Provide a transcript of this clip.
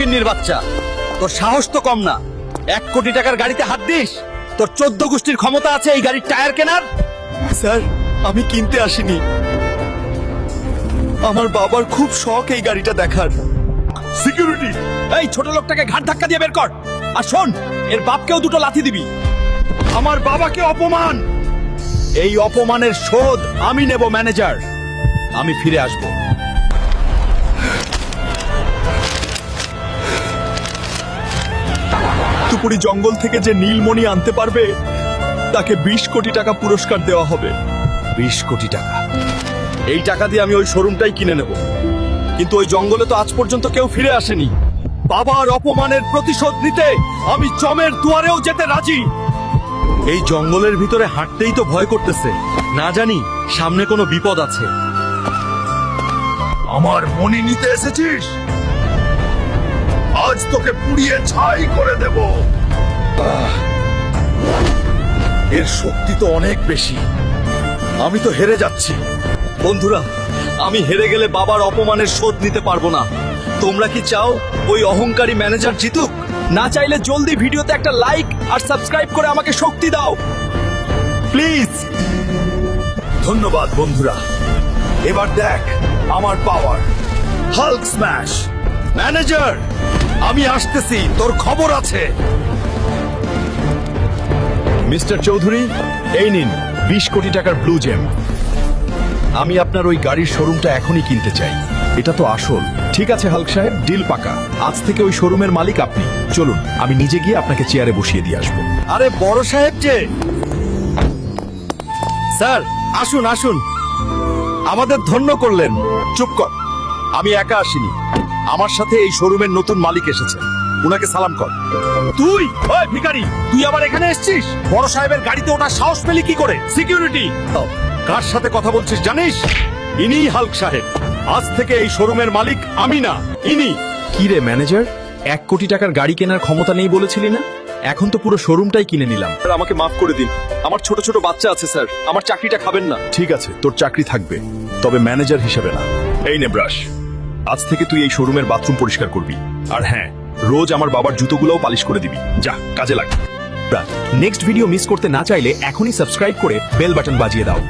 ফকিন্নির বাচ্চা, তোর সাহস তো কম না। 1 কোটি টাকার গাড়িতে হাত দিস? তোর 14 গোষ্ঠীর ক্ষমতা আছে এই গাড়ির টায়ার কেনার? স্যার, আমি কিনতে আসিনি। আমার বাবার খুব শখ এই গাড়িটা দেখার। সিকিউরিটি, এই ছোট লোকটাকে ঘাট ধাক্কা দিয়ে বের কর। আর শোন, এর বাপকেও দুটো লাথি দিবি। আমার বাবাকে অপমান, এই অপমানের শোধ আমি নেব ম্যানেজার। আমি ফিরে আসব। তুপুরি জঙ্গল থেকে যে নীলমণি আনতে পারবে তাকে 20 কোটি টাকা পুরস্কার দেওয়া হবে। 20 কোটি টাকা? এই টাকা দিয়ে আমি ওই শোরুমটাই কিনে নেব। কিন্তু ওই জঙ্গলে তো আজ পর্যন্ত কেউ ফিরে আসেনি। বাবার অপমানের প্রতিশোধ নিতে আমি জমের দুয়ারেও যেতে রাজি। এই জঙ্গলের ভিতরে হাঁটতেই তো ভয় করতেছে, না জানি সামনে কোনো বিপদ আছে। আমার মনি নিতে এসেছিস? আজ তোকে পুড়িয়ে ছাই করে দেব। এর শক্তি তো অনেক বেশি। আমি তো হেরে যাচ্ছি। বন্ধুরা, আমি হেরে গেলে বাবার অপমানের শোধ নিতে পারবো না। তোমরা কি চাও ওই অহংকারী ম্যানেজার জিতুক? না চাইলে জলদি ভিডিওতে একটা লাইক আর সাবস্ক্রাইব করে আমাকে শক্তি দাও প্লিজ। ধন্যবাদ বন্ধুরা। এবার দেখ আমার পাওয়ার। Hulk smash. ম্যানেজার, আমি আসতেছি, তোর খবর আছে। মিস্টার চৌধুরী, এই নিন 20 কোটি টাকার ব্লু জেম। আমি আপনার ওই গাড়ির শোরুমটা এখনই কিনতে চাই। এটা তো আসল। ঠিক আছে হাল্ক সাহেব, ডিল পাকা। আজ থেকে ওই শোরুমের মালিক আপনি। চলুন, আমি নিজে গিয়ে আপনাকে চেয়ারে বসিয়ে দিয়ে আসবো। আরে বড় সাহেব যে। স্যার, আসুন আসুন, আমাদের ধন্য করলেন। চুপ কর, আমি একা আসিনি, আমার সাথে এই শোরুমের নতুন মালিক এসেছে। উনাকে সালাম কর। তুই ওই ভিখারি, তুই আবার এখানে এসেছিস? বড় সাহেবের গাড়িতে ওঠার সাহস পেলি কি করে? সিকিউরিটি, কার সাথে কথা বলছিস জানিস? ইনি হাল্ক সাহেব। আজ থেকে এই শোরুমের মালিক আমি না, ইনি। কি রে ম্যানেজার, 1 কোটি টাকার গাড়ি কেনার ক্ষমতা নেই বলেছিলি না? এখন তো পুরো শোরুমটাই কিনে নিলাম। স্যার, আমাকে মাফ করে দিন। আমার ছোট ছোট বাচ্চা আছে স্যার, আমার চাকরিটা খাবেন না। ঠিক আছে, তোর চাকরি থাকবে, তবে ম্যানেজার হিসেবে না। এই নে ব্রাশ। আজ থেকে তুই এই শোরুমের বাথরুম পরিষ্কার করবি। আর হ্যাঁ, রোজ আমার বাবার জুতোগুলোও পালিশ করে দিবি। যা, কাজে লাগ। নেক্সট ভিডিও মিস করতে না চাইলে এখনই সাবস্ক্রাইব করে বেল বাটন বাজিয়ে দাও।